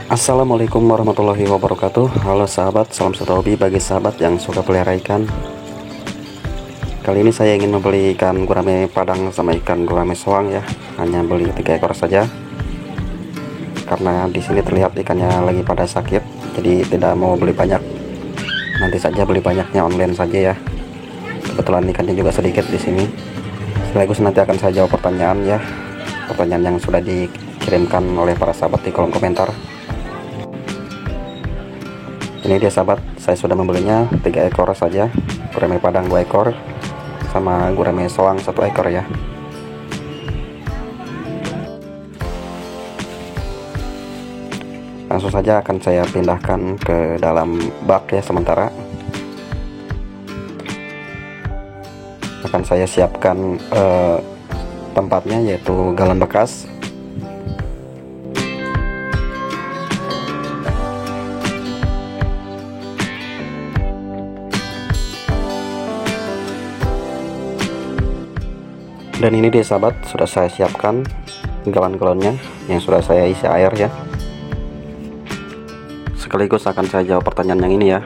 Assalamualaikum warahmatullahi wabarakatuh. Halo sahabat, salam satu hobi bagi sahabat yang suka pelihara ikan. Kali ini saya ingin membeli ikan gurame padang sama ikan gurame soang ya. Hanya beli 3 ekor saja. Karena di sini terlihat ikannya lagi pada sakit, jadi tidak mau beli banyak. Nanti saja beli banyaknya online saja ya. Kebetulan ikannya juga sedikit di sini. Sekaligus nanti akan saya jawab pertanyaan ya. Pertanyaan yang sudah dikirimkan oleh para sahabat di kolom komentar. Ini dia sahabat, saya sudah membelinya 3 ekor saja. Gurame padang 2 ekor sama gurame soang 1 ekor ya. Langsung saja akan saya pindahkan ke dalam bak ya sementara. Akan saya siapkan tempatnya, yaitu galon bekas. Dan ini dia sahabat, sudah saya siapkan galon-galonnya yang sudah saya isi air ya. Sekaligus akan saya jawab pertanyaan yang ini ya.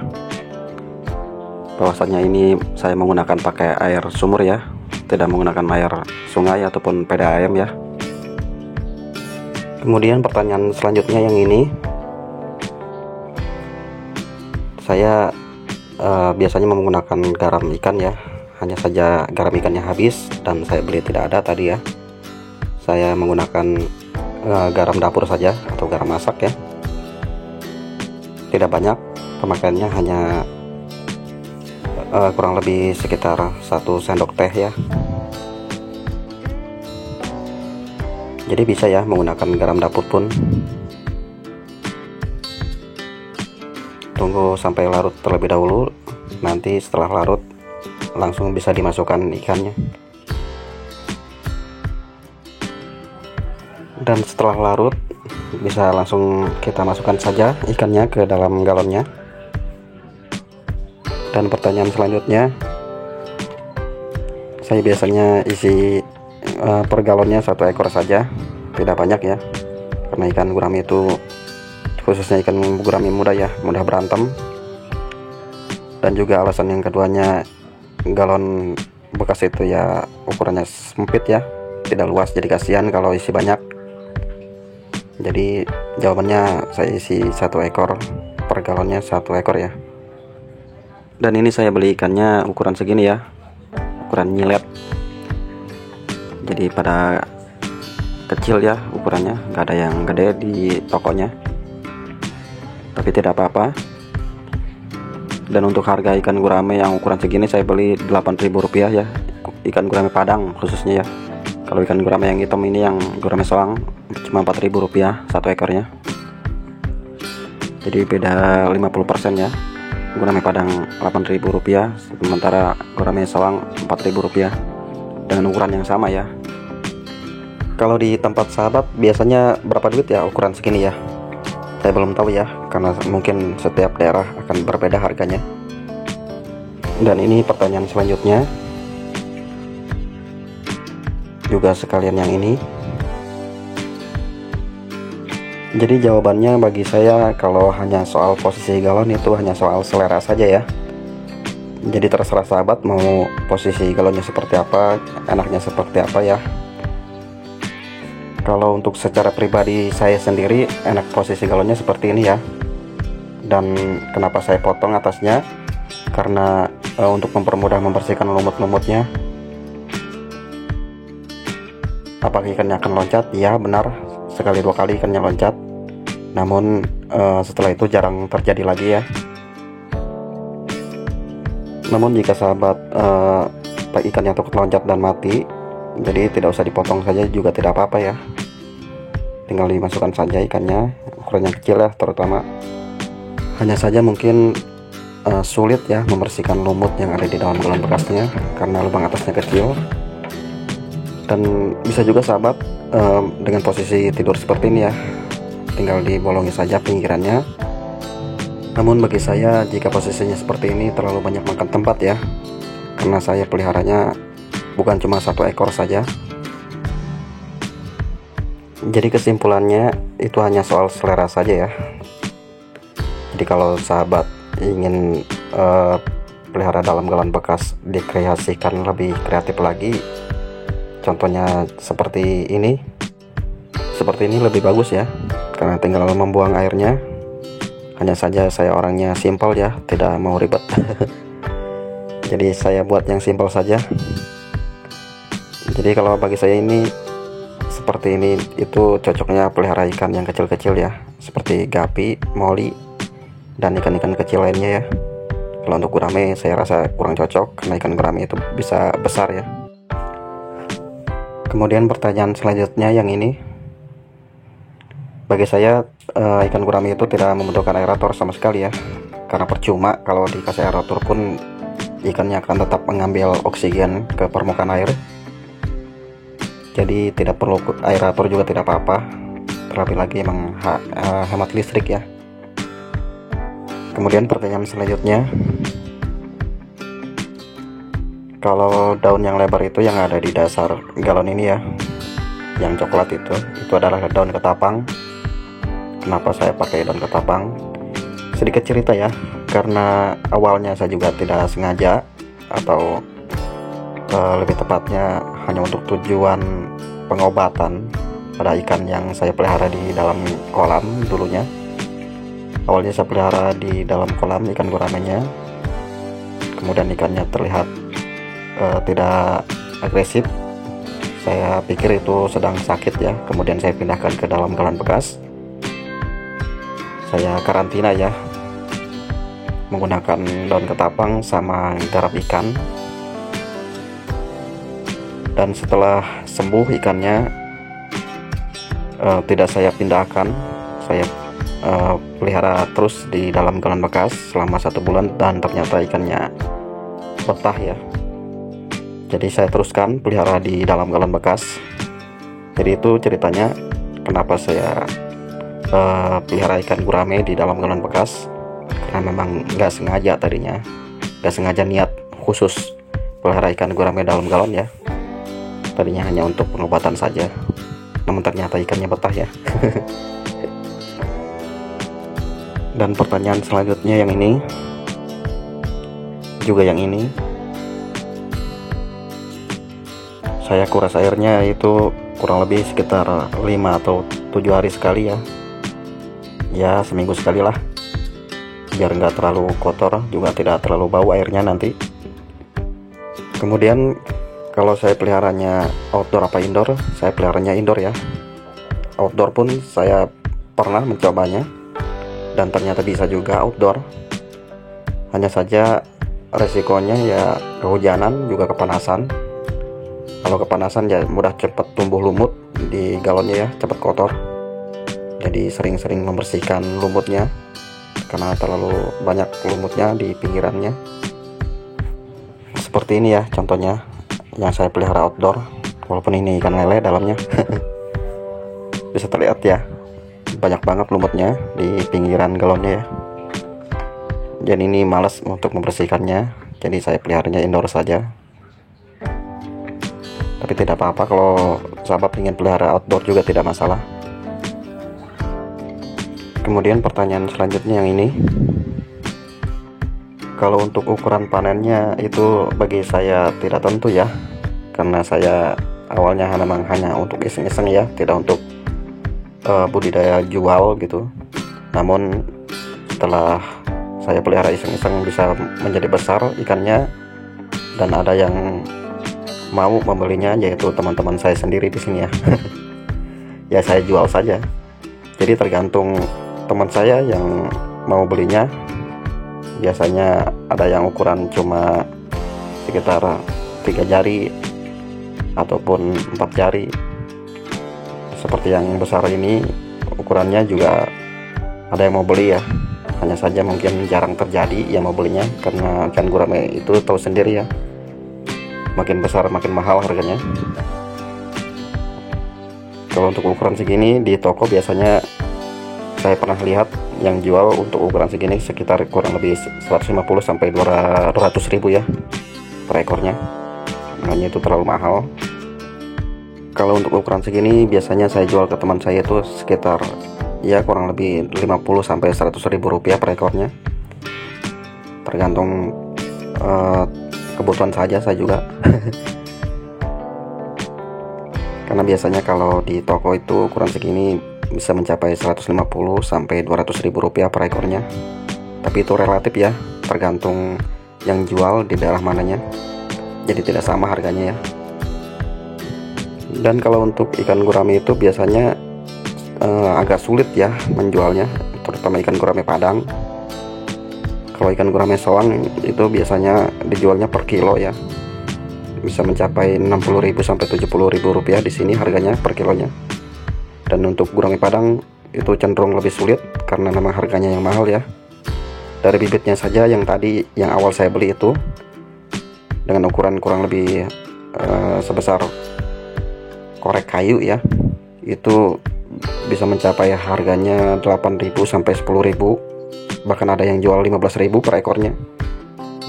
Bahwasanya ini saya menggunakan pakai air sumur ya, tidak menggunakan air sungai ataupun PDAM ya. Kemudian pertanyaan selanjutnya yang ini, saya biasanya menggunakan garam ikan ya. Hanya saja garam ikannya habis dan saya beli tidak ada tadi ya. Saya menggunakan garam dapur saja atau garam masak ya. Tidak banyak, pemakaiannya hanya kurang lebih sekitar 1 sendok teh ya. Jadi bisa ya menggunakan garam dapur pun. Tunggu sampai larut terlebih dahulu, nanti setelah larut langsung bisa dimasukkan ikannya. Dan setelah larut bisa langsung kita masukkan saja ikannya ke dalam galonnya. Dan pertanyaan selanjutnya, saya biasanya isi per galonnya 1 ekor saja, tidak banyak ya, karena ikan gurame itu, khususnya ikan gurame muda ya, mudah berantem. Dan juga alasan yang keduanya, galon bekas itu ya ukurannya sempit ya, tidak luas, jadi kasihan kalau isi banyak. Jadi jawabannya saya isi 1 ekor, per galonnya 1 ekor ya. Dan ini saya beli ikannya ukuran segini ya, ukuran nyilet. Jadi pada kecil ya ukurannya, nggak ada yang gede di tokonya, tapi tidak apa-apa. Dan untuk harga ikan gurame yang ukuran segini saya beli Rp8.000 ya, ikan gurame padang khususnya ya. Kalau ikan gurame yang hitam ini, yang gurame soang, cuma Rp4.000 1 ekornya. Jadi beda 50% ya. Gurame padang Rp8.000, sementara gurame soang Rp4.000 dengan ukuran yang sama ya. Kalau di tempat sahabat biasanya berapa duit ya ukuran segini ya? Saya belum tahu ya, karena mungkin setiap daerah akan berbeda harganya. Dan ini pertanyaan selanjutnya, juga sekalian yang ini. Jadi jawabannya bagi saya, kalau hanya soal posisi galon itu hanya soal selera saja ya. Jadi terserah sahabat mau posisi galonnya seperti apa, enaknya seperti apa ya. Kalau untuk secara pribadi saya sendiri, enak posisi galonnya seperti ini ya. Dan kenapa saya potong atasnya, karena untuk mempermudah membersihkan lumut-lumutnya. Apakah ikannya akan loncat? Ya benar, sekali 2 kali ikannya loncat. Namun setelah itu jarang terjadi lagi ya. Namun jika sahabat ikannya takut loncat dan mati, jadi tidak usah dipotong saja juga tidak apa-apa ya. Tinggal dimasukkan saja ikannya, ukurannya kecil ya terutama. Hanya saja mungkin sulit ya membersihkan lumut yang ada di dalam galon bekasnya karena lubang atasnya kecil. Dan bisa juga sahabat dengan posisi tidur seperti ini ya, tinggal dibolongi saja pinggirannya. Namun bagi saya, jika posisinya seperti ini terlalu banyak makan tempat ya, karena saya peliharanya bukan cuma 1 ekor saja. Jadi kesimpulannya itu hanya soal selera saja ya. Jadi kalau sahabat ingin pelihara dalam galon bekas dikreasikan lebih kreatif lagi, contohnya seperti ini lebih bagus ya, karena tinggal membuang airnya. Hanya saja saya orangnya simpel ya, tidak mau ribet. Jadi saya buat yang simpel saja. Jadi kalau bagi saya ini seperti ini itu cocoknya pelihara ikan yang kecil-kecil ya, seperti gapi, moli, dan ikan-ikan kecil lainnya ya. Kalau untuk gurame saya rasa kurang cocok, karena ikan gurame itu bisa besar ya. Kemudian pertanyaan selanjutnya yang ini, bagi saya ikan gurame itu tidak membutuhkan aerator sama sekali ya, karena percuma kalau dikasih aerator pun ikannya akan tetap mengambil oksigen ke permukaan air. Jadi tidak perlu aerator juga tidak apa-apa, terlebih lagi emang hemat listrik ya. Kemudian pertanyaan selanjutnya, kalau daun yang lebar itu yang ada di dasar galon ini ya, yang coklat itu adalah daun ketapang. Kenapa saya pakai daun ketapang? Sedikit cerita ya, karena awalnya saya juga tidak sengaja, atau lebih tepatnya hanya untuk tujuan pengobatan pada ikan yang saya pelihara di dalam kolam dulunya. Awalnya saya pelihara di dalam kolam ikan guramenya, kemudian ikannya terlihat tidak agresif. Saya pikir itu sedang sakit ya, kemudian saya pindahkan ke dalam galon bekas. Saya karantina ya, menggunakan daun ketapang sama garap ikan. Dan setelah sembuh ikannya, tidak saya pindahkan, saya pelihara terus di dalam galon bekas selama 1 bulan, dan ternyata ikannya betah ya. Jadi saya teruskan pelihara di dalam galon bekas. Jadi itu ceritanya kenapa saya pelihara ikan gurame di dalam galon bekas, karena memang nggak sengaja tadinya, nggak sengaja niat khusus pelihara ikan gurame dalam galon ya. Tadinya hanya untuk pengobatan saja, namun ternyata ikannya betah ya. Dan pertanyaan selanjutnya yang ini, juga yang ini, saya kuras airnya itu kurang lebih sekitar 5 atau 7 hari sekali ya, seminggu sekali lah, biar nggak terlalu kotor, juga tidak terlalu bau airnya nanti. Kemudian kalau saya peliharanya outdoor apa indoor, saya peliharanya indoor ya. Outdoor pun saya pernah mencobanya, dan ternyata bisa juga outdoor. Hanya saja resikonya ya kehujanan, juga kepanasan. Kalau kepanasan ya mudah cepat tumbuh lumut di galonnya ya, cepat kotor. Jadi sering-sering membersihkan lumutnya, karena terlalu banyak lumutnya di pinggirannya. Seperti ini ya contohnya yang saya pelihara outdoor, walaupun ini ikan lele dalamnya. Bisa terlihat ya, banyak banget lumutnya di pinggiran galonnya ya. Dan ini malas untuk membersihkannya, jadi saya peliharanya indoor saja. Tapi tidak apa-apa kalau sahabat ingin pelihara outdoor juga tidak masalah. Kemudian pertanyaan selanjutnya yang ini, kalau untuk ukuran panennya itu bagi saya tidak tentu ya, karena saya awalnya memang hanya untuk iseng-iseng ya, tidak untuk budidaya jual gitu. Namun setelah saya pelihara iseng-iseng bisa menjadi besar ikannya, dan ada yang mau membelinya, yaitu teman-teman saya sendiri di sini ya. Ya saya jual saja. Jadi tergantung teman saya yang mau belinya. Biasanya ada yang ukuran cuma sekitar 3 jari ataupun 4 jari. Seperti yang besar ini ukurannya juga ada yang mau beli ya. Hanya saja mungkin jarang terjadi yang mau belinya, karena ikan gurame itu tahu sendiri ya, makin besar makin mahal harganya. Kalau untuk ukuran segini di toko biasanya saya pernah lihat yang jual untuk ukuran segini sekitar kurang lebih 150 sampai 200 ribu ya per ekornya. Makanya itu terlalu mahal. Kalau untuk ukuran segini biasanya saya jual ke teman saya itu sekitar ya kurang lebih 50 sampai 100 ribu rupiah per ekornya, tergantung kebutuhan saja saya juga. Karena biasanya kalau di toko itu ukuran segini bisa mencapai 150 sampai 200 ribu rupiah per ekornya, tapi itu relatif ya, tergantung yang jual di daerah mananya, jadi tidak sama harganya ya. Dan kalau untuk ikan gurame itu biasanya agak sulit ya menjualnya, terutama ikan gurame Padang. Kalau ikan gurame soang itu biasanya dijualnya per kilo ya, bisa mencapai 60.000 sampai 70.000 rupiah di sini harganya per kilonya. Dan untuk gurame Padang itu cenderung lebih sulit karena memang harganya yang mahal ya. Dari bibitnya saja yang tadi yang awal saya beli itu dengan ukuran kurang lebih sebesar korek kayu ya, itu bisa mencapai harganya 8.000 sampai 10.000, bahkan ada yang jual 15.000 per ekornya.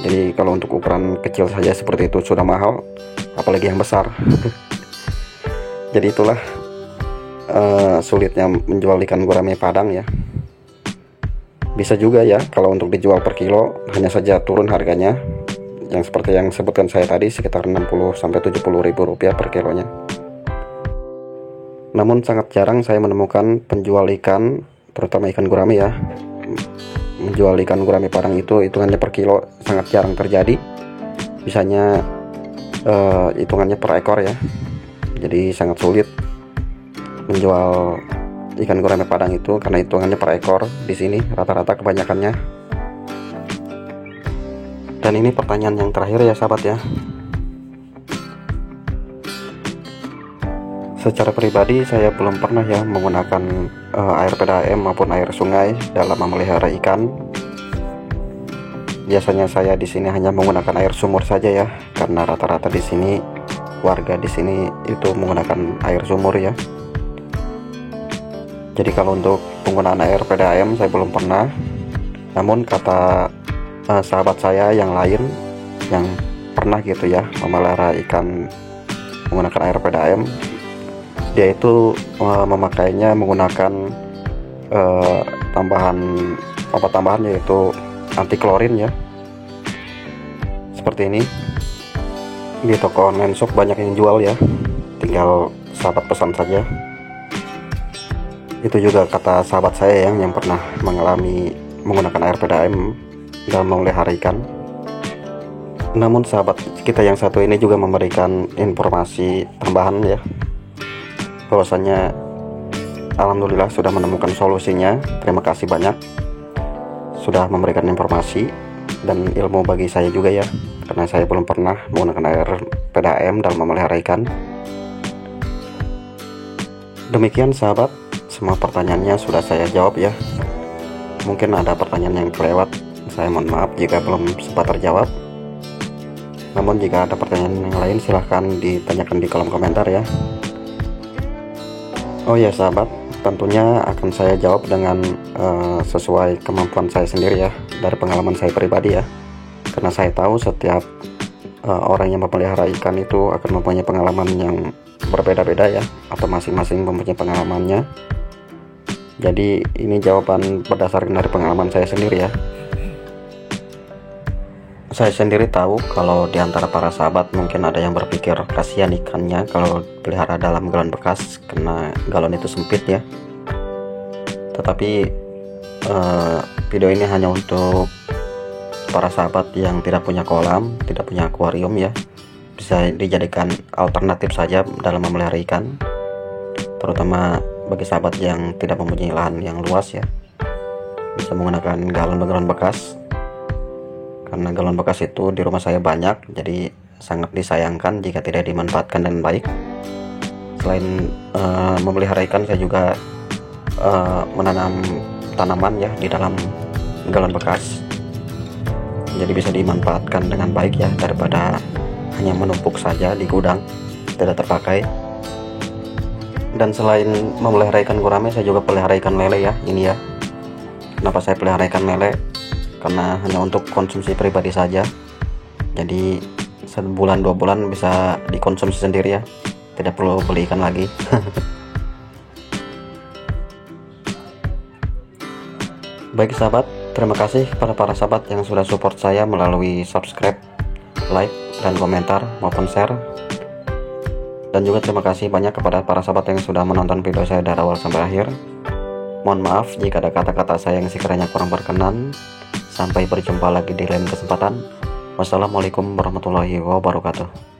Jadi kalau untuk ukuran kecil saja seperti itu sudah mahal, apalagi yang besar. Jadi itulah sulitnya menjual ikan gurame Padang ya. Bisa juga ya kalau untuk dijual per kilo, hanya saja turun harganya, yang seperti yang sebutkan saya tadi sekitar 60 sampai 70.000 rupiah per kilonya. Namun sangat jarang saya menemukan penjual ikan, terutama ikan gurame ya, menjual ikan gurame Padang itu hitungannya per kilo, sangat jarang terjadi. Bisanya hitungannya per ekor ya. Jadi sangat sulit menjual ikan gurame Padang itu karena hitungannya per ekor di sini rata-rata kebanyakannya. Dan ini pertanyaan yang terakhir ya sahabat ya. Secara pribadi saya belum pernah ya menggunakan air PDAM maupun air sungai dalam memelihara ikan. Biasanya saya di sini hanya menggunakan air sumur saja ya, karena rata-rata di sini warga di sini itu menggunakan air sumur ya. Jadi kalau untuk penggunaan air PDAM saya belum pernah. Namun kata sahabat saya yang lain yang pernah gitu ya memelihara ikan menggunakan air PDAM, dia itu memakainya menggunakan obat tambahan yaitu anti klorin ya, seperti ini. Di toko online shop banyak yang jual ya, tinggal sahabat pesan saja. Itu juga kata sahabat saya yang pernah mengalami menggunakan air PDAM dalam memelihara ikan. Namun sahabat kita yang satu ini juga memberikan informasi tambahan ya, bahwasanya alhamdulillah sudah menemukan solusinya. Terima kasih banyak sudah memberikan informasi dan ilmu bagi saya juga ya, karena saya belum pernah menggunakan air PDAM dalam memelihara ikan. Demikian sahabat, semua pertanyaannya sudah saya jawab ya. Mungkin ada pertanyaan yang kelewat, saya mohon maaf jika belum sempat terjawab. Namun jika ada pertanyaan yang lain silahkan ditanyakan di kolom komentar ya. Oh ya sahabat, tentunya akan saya jawab dengan sesuai kemampuan saya sendiri ya, dari pengalaman saya pribadi ya. Karena saya tahu setiap orang yang memelihara ikan itu akan mempunyai pengalaman yang berbeda-beda ya, atau masing-masing mempunyai pengalamannya. Jadi ini jawaban berdasarkan dari pengalaman saya sendiri ya. Saya sendiri tahu kalau di antara para sahabat mungkin ada yang berpikir kasihan ikannya kalau pelihara dalam galon bekas karena galon itu sempit ya. Tetapi video ini hanya untuk para sahabat yang tidak punya kolam, tidak punya akuarium ya. Bisa dijadikan alternatif saja dalam memelihara ikan, terutama bagi sahabat yang tidak mempunyai lahan yang luas ya. Bisa menggunakan galon bekas. Karena galon bekas itu di rumah saya banyak, jadi sangat disayangkan jika tidak dimanfaatkan dengan baik. Selain memelihara ikan, saya juga menanam tanaman ya di dalam galon bekas. Jadi bisa dimanfaatkan dengan baik ya, daripada hanya menumpuk saja di gudang tidak terpakai. Dan selain memelihara ikan gurame, saya juga pelihara ikan lele ya. Ini ya, kenapa saya pelihara ikan lele? Karena hanya untuk konsumsi pribadi saja. Jadi sebulan 2 bulan bisa dikonsumsi sendiri ya, tidak perlu beli ikan lagi. Baik sahabat, terima kasih kepada para sahabat yang sudah support saya melalui subscribe, like, dan komentar maupun share. Dan juga terima kasih banyak kepada para sahabat yang sudah menonton video saya dari awal sampai akhir. Mohon maaf jika ada kata-kata saya yang sekiranya kurang berkenan. Sampai berjumpa lagi di lain kesempatan. Wassalamualaikum warahmatullahi wabarakatuh.